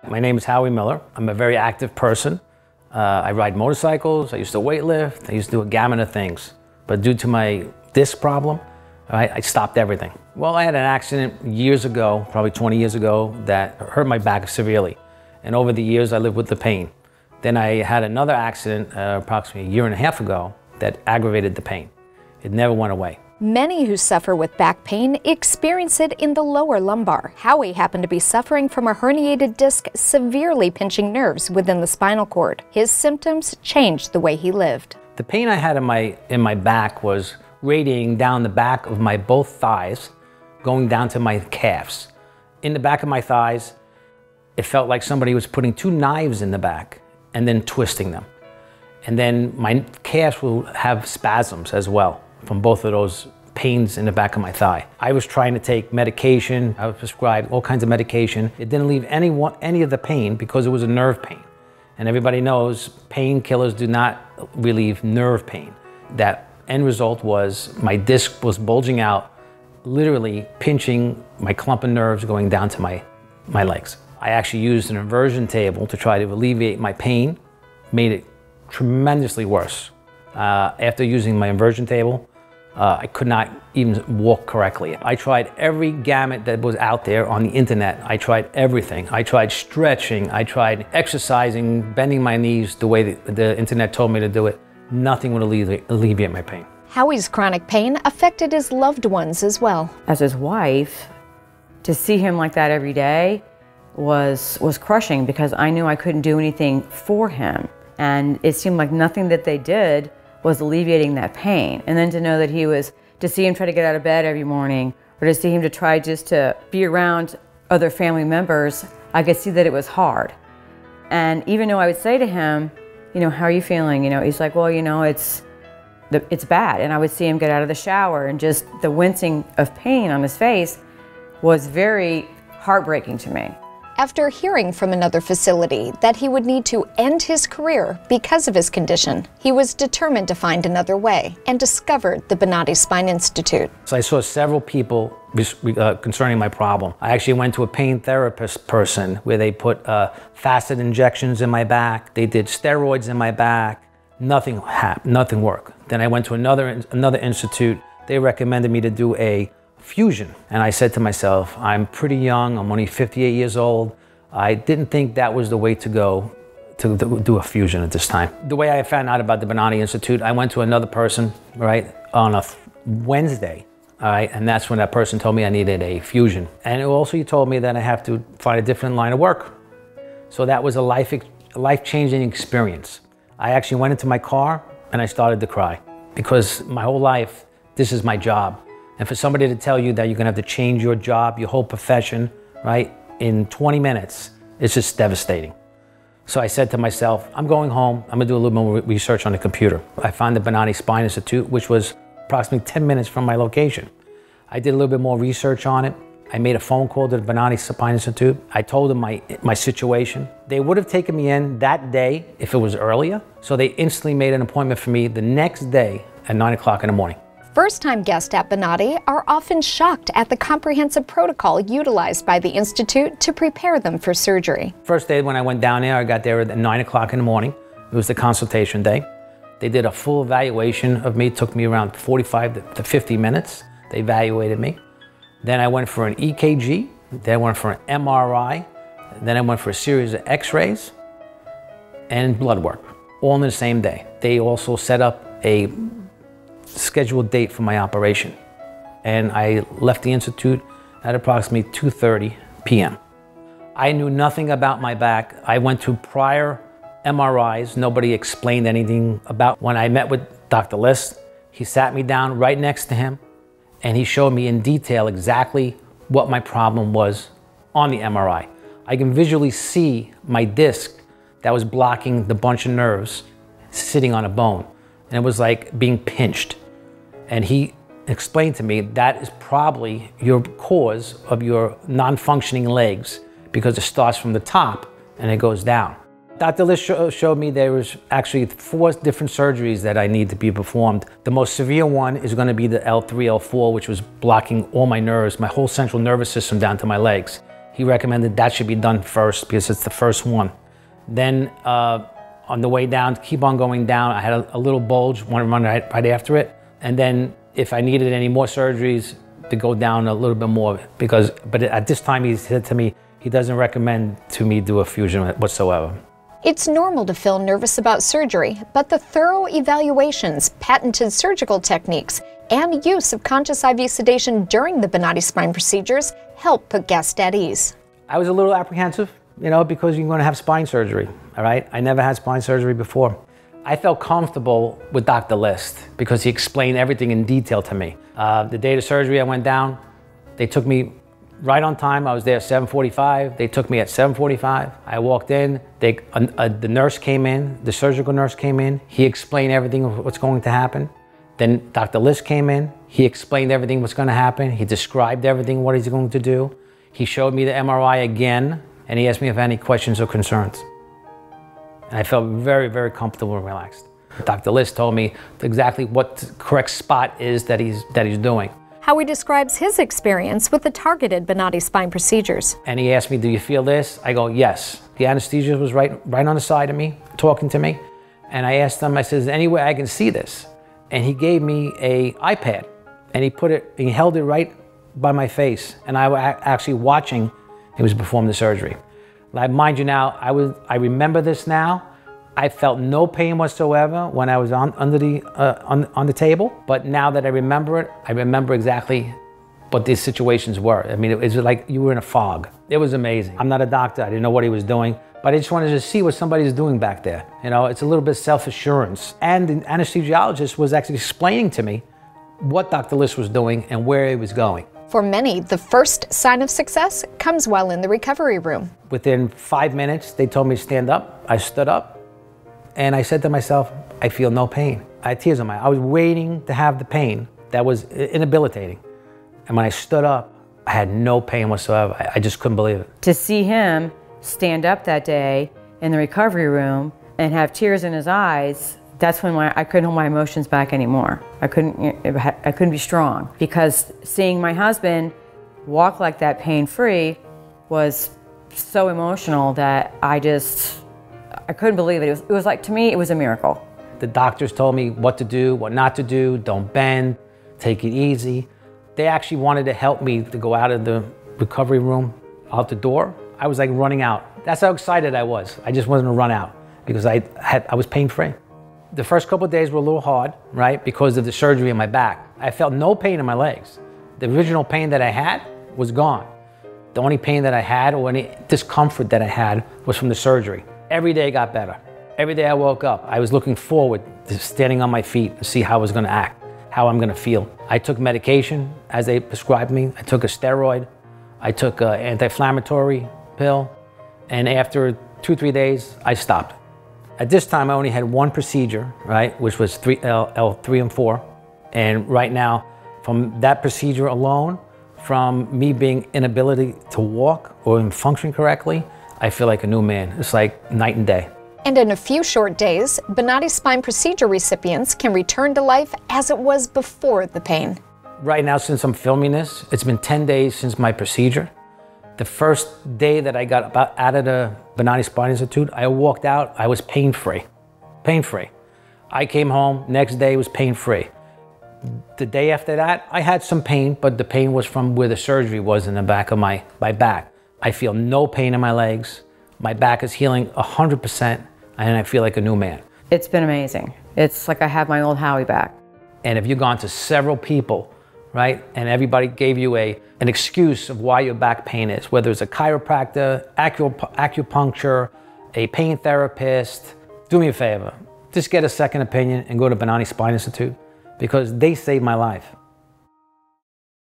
My name is Howie Miller. I'm a very active person. I ride motorcycles, I used to weightlift, I used to do a gamut of things. But due to my disc problem, I stopped everything. Well, I had an accident years ago, probably 20 years ago, that hurt my back severely. And over the years, I lived with the pain. Then I had another accident approximately a year and a half ago that aggravated the pain. It never went away. Many who suffer with back pain experience it in the lower lumbar. Howie happened to be suffering from a herniated disc severely pinching nerves within the spinal cord. His symptoms changed the way he lived. The pain I had in my back was radiating down the back of my both thighs, going down to my calves. In the back of my thighs, it felt like somebody was putting two knives in the back and then twisting them. And then my calves will have spasms as well from both of those pains in the back of my thigh. I was trying to take medication. I was prescribed all kinds of medication. It didn't leave any of the pain because it was a nerve pain. And everybody knows painkillers do not relieve nerve pain. That end result was my disc was bulging out, literally pinching my clump of nerves going down to my legs. I actually used an inversion table to try to alleviate my pain, made it tremendously worse. After using my inversion table, I could not even walk correctly. I tried every gamut that was out there on the internet. I tried everything. I tried stretching, I tried exercising, bending my knees the way the internet told me to do it. Nothing would alleviate my pain. Howie's chronic pain affected his loved ones as well. As his wife, to see him like that every day was crushing because I knew I couldn't do anything for him. And it seemed like nothing that they did was alleviating that pain. And then to know that to see him try to get out of bed every morning, or to see him to try just to be around other family members, I could see that it was hard. And even though I would say to him, how are you feeling? He's like, well, it's bad. And I would see him get out of the shower, and just the wincing of pain on his face was very heartbreaking to me. After hearing from another facility that he would need to end his career because of his condition, he was determined to find another way and discovered the Bonati Spine Institute. So I saw several people concerning my problem. I actually went to a pain therapist person where they put facet injections in my back. They did steroids in my back. Nothing happened, nothing worked. Then I went to another institute. They recommended me to do a fusion. And I said to myself, I'm pretty young, I'm only 58 years old. I didn't think that was the way to go to do a fusion at this time. The way I found out about the Bonati Institute, I went to another person, right, on a Wednesday, all right, and that's when that person told me I needed a fusion. And also he told me that I have to find a different line of work. So that was a life-changing experience. I actually went into my car and I started to cry because my whole life, this is my job. And for somebody to tell you that you're gonna have to change your job, your whole profession, right, in 20 minutes, it's just devastating. So I said to myself, I'm going home, I'm gonna do a little more research on the computer. I found the Bonati Spine Institute, which was approximately 10 minutes from my location. I did a little bit more research on it. I made a phone call to the Bonati Spine Institute. I told them my situation. They would have taken me in that day if it was earlier. So they instantly made an appointment for me the next day at 9 o'clock in the morning. First-time guests at Bonati are often shocked at the comprehensive protocol utilized by the Institute to prepare them for surgery. First day when I went down there, I got there at 9 o'clock in the morning. It was the consultation day. They did a full evaluation of me. It took me around 45 to 50 minutes. They evaluated me. Then I went for an EKG. Then I went for an MRI. Then I went for a series of x-rays and blood work, all in the same day. They also set up a scheduled date for my operation. And I left the institute at approximately 2:30 p.m. I knew nothing about my back. I went to prior MRIs. Nobody explained anything about. When I met with Dr. List, he sat me down right next to him and he showed me in detail exactly what my problem was on the MRI. I can visually see my disc that was blocking the bunch of nerves sitting on a bone. And it was like being pinched. And he explained to me that is probably your cause of your non-functioning legs because it starts from the top and it goes down. Dr. List showed me there was actually 4 different surgeries that I need to be performed. The most severe one is going to be the L3, L4, which was blocking all my nerves, my whole central nervous system down to my legs. He recommended that should be done first because it's the first one. Then on the way down, keep on going down, I had a little bulge, one run right after it. And then if I needed any more surgeries, to go down a little bit more but at this time he said to me, he doesn't recommend to me do a fusion whatsoever. It's normal to feel nervous about surgery, but the thorough evaluations, patented surgical techniques, and use of conscious IV sedation during the Bonati spine procedures help put guests at ease. I was a little apprehensive, because you're going to have spine surgery, all right? I never had spine surgery before. I felt comfortable with Dr. List because he explained everything in detail to me. The day of surgery, I went down. They took me right on time. I was there at 7:45. They took me at 7:45. I walked in. The nurse came in. The surgical nurse came in. He explained everything of what's going to happen. Then Dr. List came in. He explained everything what's going to happen. He described everything, what he's going to do. He showed me the MRI again, and he asked me if I had any questions or concerns. And I felt very, very comfortable and relaxed. Dr. List told me exactly what the correct spot is that he's doing. Howie describes his experience with the targeted Bonati spine procedures. And he asked me, do you feel this? I go, yes. The anesthesia was right on the side of me, talking to me. And I asked him, I said, is there any way I can see this? And he gave me an iPad, and he held it right by my face. And I was actually watching him was perform the surgery. Like, mind you now, I remember this now. I felt no pain whatsoever when I was on the table, but now that I remember it, I remember exactly what these situations were. I mean, it was like you were in a fog. It was amazing. I'm not a doctor, I didn't know what he was doing, but I just wanted to see what somebody's doing back there. It's a little bit self-assurance. And the anesthesiologist was actually explaining to me what Dr. List was doing and where he was going. For many, the first sign of success comes while in the recovery room. Within 5 minutes, they told me to stand up. I stood up, and I said to myself, I feel no pain. I had tears in my eyes. I was waiting to have the pain that was inhabilitating. And when I stood up, I had no pain whatsoever. I just couldn't believe it. To see him stand up that day in the recovery room and have tears in his eyes, that's when I couldn't hold my emotions back anymore. I couldn't be strong, because seeing my husband walk like that pain-free was so emotional that I couldn't believe it. It was like, to me, it was a miracle. The doctors told me what to do, what not to do, don't bend, take it easy. They actually wanted to help me to go out of the recovery room, out the door. I was like running out. That's how excited I was. I just wanted to run out because I was pain-free. The first couple of days were a little hard, right? Because of the surgery in my back. I felt no pain in my legs. The original pain that I had was gone. The only pain that I had, or any discomfort that I had, was from the surgery. Every day got better. Every day I woke up, I was looking forward to standing on my feet to see how I was gonna act, how I'm gonna feel. I took medication as they prescribed me. I took a steroid. I took an anti-inflammatory pill. And after 2-3 days, I stopped. At this time, I only had one procedure, right, which was L3 and 4. And right now, from that procedure alone, from me being inability to walk or even function correctly, I feel like a new man. It's like night and day. And in a few short days, Bonati spine procedure recipients can return to life as it was before the pain. Right now, since I'm filming this, it's been 10 days since my procedure. The first day that I got out of the Bonati Spine Institute, I walked out, I was pain-free. Pain-free. I came home, next day was pain-free. The day after that, I had some pain, but the pain was from where the surgery was in the back of my back. I feel no pain in my legs. My back is healing 100%, and I feel like a new man. It's been amazing. It's like I have my old Howie back. And if you've gone to several people, right, and everybody gave you an excuse of why your back pain is, whether it's a chiropractor, acupuncture, a pain therapist, do me a favor, just get a second opinion and go to Bonati Spine Institute, because they saved my life.